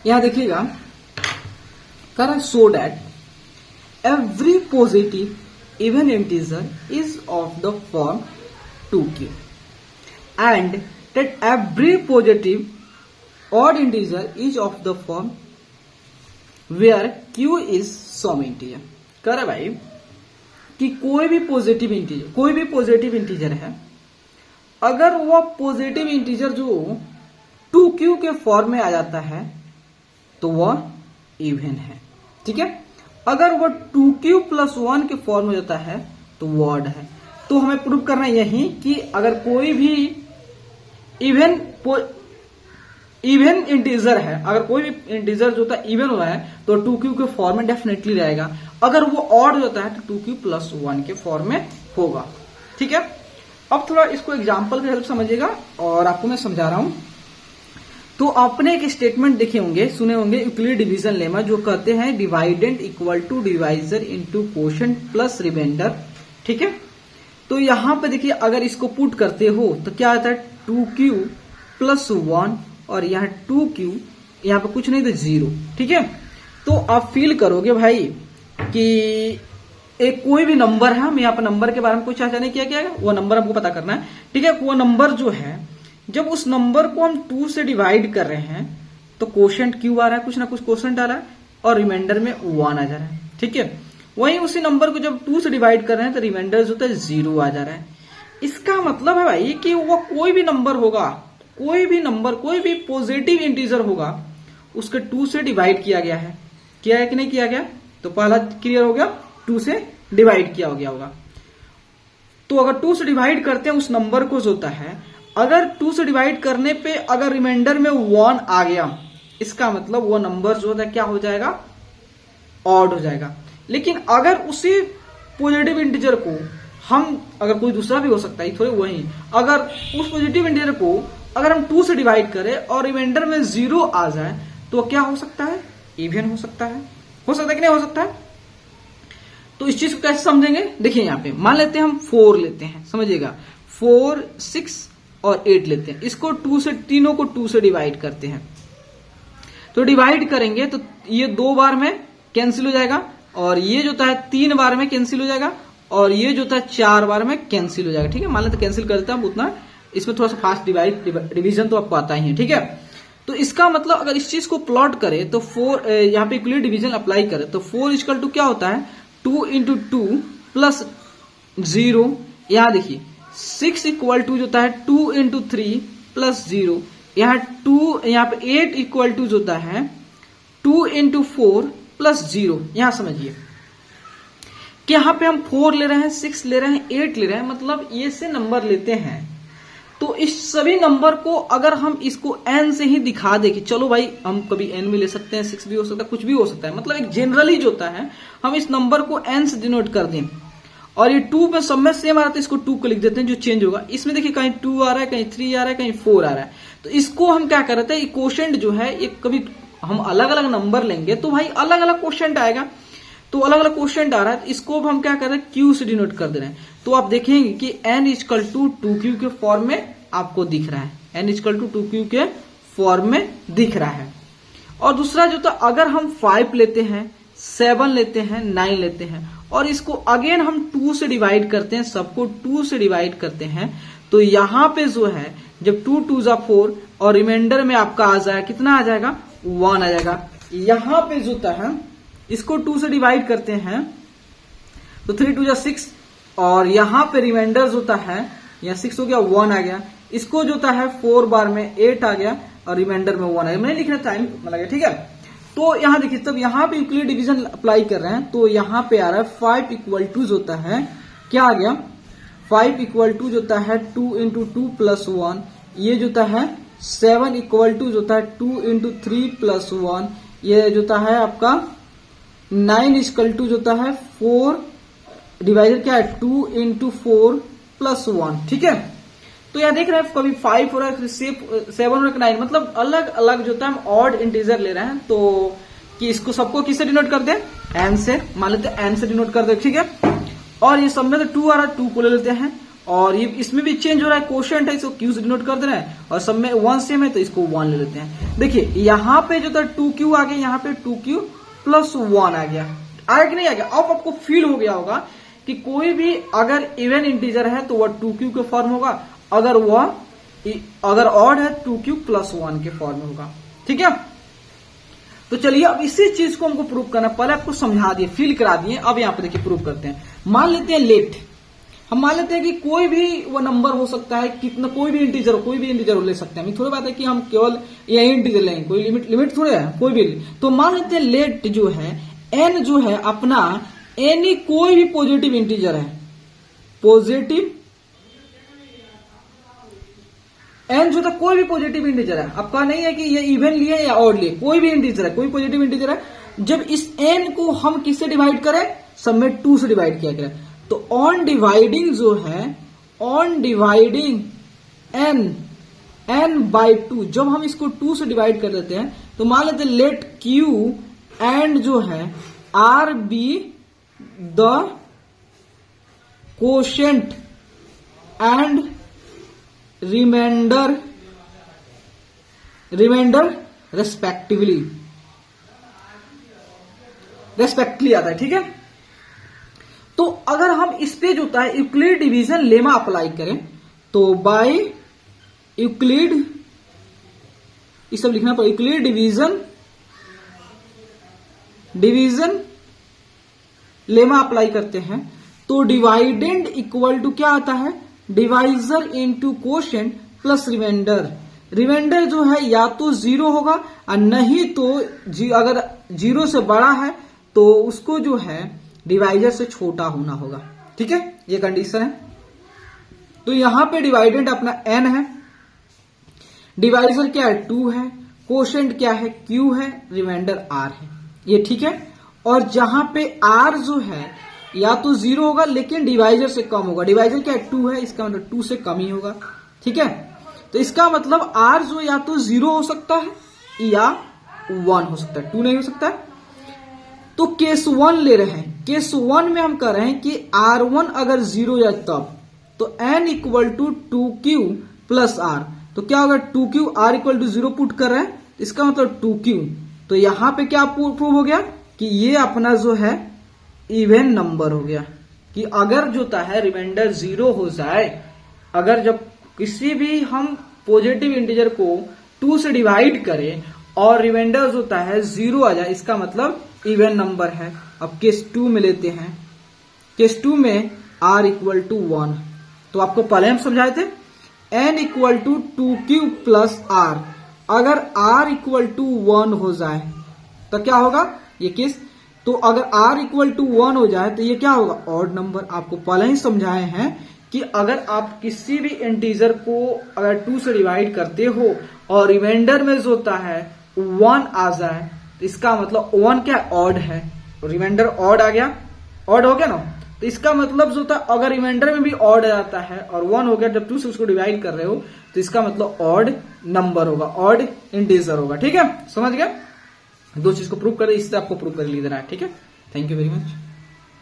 यहां देखिएगा करें so that every positive even integer is of the form 2q and that every positive odd integer is of the form where q is some integer. करे भाई कि कोई भी positive integer है, अगर वह पॉजिटिव इंटीजर जो 2q के फॉर्म में आ जाता है तो वह इवन है, ठीक है। अगर वह 2q प्लस 1 के फॉर्म में जाता है तो वॉड है। तो हमें प्रूव करना यही कि अगर कोई भी इवन इंटीजर है, अगर कोई भी इंटीजर जो होता है इवन हुआ है तो 2q के फॉर्म में डेफिनेटली रहेगा। अगर वो ऑड होता है तो 2q प्लस 1 के फॉर्म में होगा, ठीक है। अब थोड़ा इसको एग्जाम्पल की हेल्प समझिएगा और आपको मैं समझा रहा हूं। तो आपने एक स्टेटमेंट देखे होंगे, सुने होंगे, यूक्लिड डिवीजन लेमा, जो कहते हैं dividend equal to divisor into quotient plus remainder, ठीक है। तो यहां पे देखिए अगर इसको पुट करते हो तो क्या आता है 2q प्लस 1 और यहाँ 2q, यहाँ पे कुछ नहीं तो 0, ठीक है। तो आप फील करोगे भाई कि एक कोई भी नंबर है, हम यहाँ पर नंबर के बारे में कुछ चर्चा नहीं किया गया, वो नंबर हमको पता करना है, ठीक है। वो नंबर जो है जब उस नंबर को हम 2 से डिवाइड कर रहे हैं तो कोशेंट q आ रहा है, कुछ ना कुछ कोशेंट आ रहा है और रिमाइंडर में 1 आ जा रहा है, ठीक है। वहीं उसी नंबर को जब 2 से डिवाइड कर रहे हैं तो रिमाइंडर जो है 0 आ जा रहा है। इसका मतलब है भाई कि वो कोई भी नंबर होगा, कोई भी पॉजिटिव इंटीजर होगा, उसके 2 से डिवाइड किया गया है, किया है कि नहीं किया गया। तो पहला क्लियर हो गया, 2 से डिवाइड किया हो गया होगा। तो अगर 2 से डिवाइड करते हैं उस नंबर को जो होता है, अगर 2 से डिवाइड करने पे अगर रिमाइंडर में 1 आ गया, इसका मतलब वो नंबर जो होता है क्या हो जाएगा, ऑड हो जाएगा। लेकिन अगर उसी पॉजिटिव इंटीजर को हम, अगर कोई दूसरा भी हो सकता है थोड़ी वही, अगर उस पॉजिटिव इंटीजर को अगर हम 2 से डिवाइड करें और रिमाइंडर में 0 आ जाए तो क्या हो सकता है, इवन हो सकता है कि नहीं हो सकता है। तो इस चीज को कैसे समझेंगे, देखिए यहाँ पे मान लेते हैं हम 4 लेते हैं, समझिएगा 4, 6 और 8 लेते हैं, इसको 2 से, तीनों को 2 से डिवाइड करते हैं। तो डिवाइड करेंगे तो ये 2 बार में कैंसिल हो जाएगा और ये जो है 3 बार में कैंसिल हो जाएगा और ये जो है 4 बार में कैंसिल हो जाएगा, ठीक है। मान लेते कैंसिल कर देते हैं हम, उतना इसमें थोड़ा सा फास्ट डिवीजन तो आपको आता ही है, ठीक है। तो इसका मतलब अगर इस चीज को प्लॉट करें तो 4, यहाँ पे यूक्लिड डिवीजन अप्लाई करें तो 4 इक्वल टू क्या होता है 2 इंटू 2 प्लस 0। यहाँ देखिए 6 इक्वल टू जो होता है 2 इंटू 3 प्लस 0। यहाँ पे 8 इक्वल टू जो होता है 2 इंटू 4 प्लस 0। यहां समझिए कि यहाँ पे हम 4 ले रहे हैं, 6 ले रहे हैं, 8 ले रहे हैं, मतलब ये से नंबर लेते हैं। तो इस सभी नंबर को अगर हम इसको n से ही दिखा दे कि चलो भाई हम कभी n भी ले सकते हैं, 6 भी हो सकता है, कुछ भी हो सकता है, मतलब एक जनरली जो होता है हम इस नंबर को n से डिनोट कर दें और ये 2 में सब में सेम आ रहा है तो इसको 2 को लिख देते हैं, जो चेंज होगा इसमें देखिए कहीं 2 आ रहा है, कहीं 3 आ रहा है, कहीं 4 आ रहा है। तो इसको हम क्या कर रहे थे, कोशेंट जो है ये कभी हम अलग अलग नंबर लेंगे तो भाई अलग अलग कोशेंट आएगा। तो अलग अलग कोशेंट आ रहा है तो इसको हम क्या कर रहे हैं, q से डिनोट कर दे रहे हैं। तो आप देखेंगे कि n इक्वल टू 2q के फॉर्म में आपको दिख रहा है, n इक्वल टू 2q के फॉर्म में दिख रहा है। और दूसरा जो था अगर हम 5 लेते हैं, 7 लेते हैं, 9 लेते हैं और इसको अगेन हम 2 से डिवाइड करते हैं, सबको 2 से डिवाइड करते हैं, तो यहां पे जो है जब 2 2 जा 4 और रिमाइंडर में आपका आ जाएगा, कितना आ जाएगा, 1 आ जाएगा। यहां पे जो है इसको 2 से डिवाइड करते हैं तो 3 2 जा 6 और यहां पे रिमाइंडर होता है, यहाँ 6 हो गया, 1 आ गया। इसको जो है 4 बार में 8 आ गया और रिमाइंडर में 1 आ गया। मैंने लिखना टाइम लगा, ठीक है। तो यहां देखिए तब यहां पे यूक्लिड डिवीजन अप्लाई कर रहे हैं तो यहां पे आ रहा है 5 इक्वल टू जो होता है क्या आ गया, 5 इक्वल टू जो होता है 2 इंटू 2 प्लस 1। ये जो होता है 7 इक्वल टू जो होता है 2 इंटू 3 प्लस 1। ये जो होता है आपका 9 इक्वल टू जो होता है 4 डिवाइडर क्या है 2 इंटू 4 प्लस 1, ठीक है। तो यहाँ देख रहे हैं कभी 5 हो रहा है, 7 और 9, मतलब अलग अलग जो है हम ऑड इंटीजर ले रहे हैं। तो कि इसको सबको किससे डिनोट कर दे, n से, मान लेते हैं n से डिनोट कर दे, ठीक है। और ये सब में तो 2 आ रहा है, 2 को ले लेते हैं और ये इसमें भी चेंज हो रहा है, क्वोशिएंट है, इसको क्यू से डिनोट कर दे रहे हैं, और सब में 1 सेम है तो इसको 1 ले लेते हैं। देखिए यहाँ पे जो था 2q आ गया, यहाँ पे 2q प्लस 1 आ गया कि नहीं आ गया? अब आपको फील हो गया होगा कि कोई भी अगर इवन इंटीजर है तो वह 2q के फॉर्म होगा, अगर ऑड है 2q प्लस 1 के फॉर्म में होगा। ठीक है, तो चलिए अब इसी चीज को हमको प्रूव करना, पहले आपको समझा दिए, फील करा दिए, अब यहाँ पे देखिए प्रूव करते हैं। मान लेते हैं लेट, हम मान लेते हैं कि कोई भी वो नंबर हो सकता है, कितना कोई भी इंटीजर ले सकते हैं। थोड़ी बात है कि हम केवल यही इंटीजर लेंगे, कोई लिमिट थोड़े है, कोई भी। तो मान लेते हैं लेट जो है n जो है अपना एनी कोई भी पॉजिटिव इंटीजर है, पॉजिटिव n जो था कोई भी पॉजिटिव इंटीजर है, आपका नहीं है कि ये इवन लिए या ऑड लिए, कोई भी इंटीजर है, कोई पॉजिटिव इंटीजर है। जब इस n को हम किससे डिवाइड करें, सब में 2 से डिवाइड किया करें, तो ऑन डिवाइडिंग जो है, ऑन डिवाइडिंग n बाई 2, जब हम इसको 2 से डिवाइड कर देते हैं तो मान लेते हैं लेट q एंड जो है r be the quotient and remainder respectively आता है। ठीक है, तो अगर हम इस पे जो होता है यूक्लिड डिवीजन लेमा अप्लाई करें तो बाय यूक्लिड, ये सब लिखना पड़ेगा, यूक्लिड डिवीजन लेमा अप्लाई करते हैं तो डिवाइडेंड इक्वल टू क्या आता है, divisor into quotient plus remainder. Remainder जो है या तो 0 होगा और नहीं तो अगर 0 से बड़ा है तो उसको जो है डिवाइजर से छोटा होना होगा। ठीक है, ये कंडीशन है। तो यहां पे डिवाइडेंड अपना n है, डिवाइजर क्या है 2 है, कोशेंट क्या है q है, रिमाइंडर r है, ये ठीक है। और जहां पे r जो है या तो 0 होगा लेकिन डिवाइजर से कम होगा, डिवाइजर क्या है 2 है, इसका मतलब 2 से कम ही होगा। ठीक है, तो इसका मतलब r जो या तो 0 हो सकता है या 1 हो सकता है, 2 नहीं हो सकता है। तो केस 1 ले रहे हैं, केस 1 में हम कह रहे हैं कि r1 अगर 0 या तब, तो n equal to 2q plus r, तो क्या होगा 2q, r equal to 0 put कर रहे हैं, इसका मतलब 2q। तो यहां पे क्या प्रूव हो गया कि ये अपना जो है इवन नंबर हो गया, कि अगर जो है रिमाइंडर 0 हो जाए, अगर जब किसी भी हम पॉजिटिव इंटीजर को 2 से डिवाइड करें और रिमाइंडर जो है 0 आ जाए, इसका मतलब इवन नंबर है। अब केस 2 में लेते हैं, केस 2 में r इक्वल टू 1, तो आपको पहले हम समझाए थे n equal to 2q plus r, अगर r इक्वल टू 1 हो जाए तो क्या होगा ये केस, तो अगर r इक्वल टू 1 हो जाए तो ये क्या होगा ऑड नंबर। आपको पहले ही समझाए हैं कि अगर आप किसी भी इंटीजर को अगर 2 से डिवाइड करते हो और रिमाइंडर में जो होता है 1 आ जाए तो इसका मतलब 1 क्या ऑड है, रिमाइंडर ऑड आ गया, ऑड हो गया ना, तो इसका मतलब जो होता है अगर रिमाइंडर में भी ऑड आ जाता है और 1 हो गया, जब 2 से उसको डिवाइड कर रहे हो तो इसका मतलब ऑड नंबर होगा, ऑड इंटीजर होगा। ठीक है, समझ गया, 2 चीज को प्रूव कर, इससे आपको प्रूव कर लेना है। ठीक है, थैंक यू वेरी मच।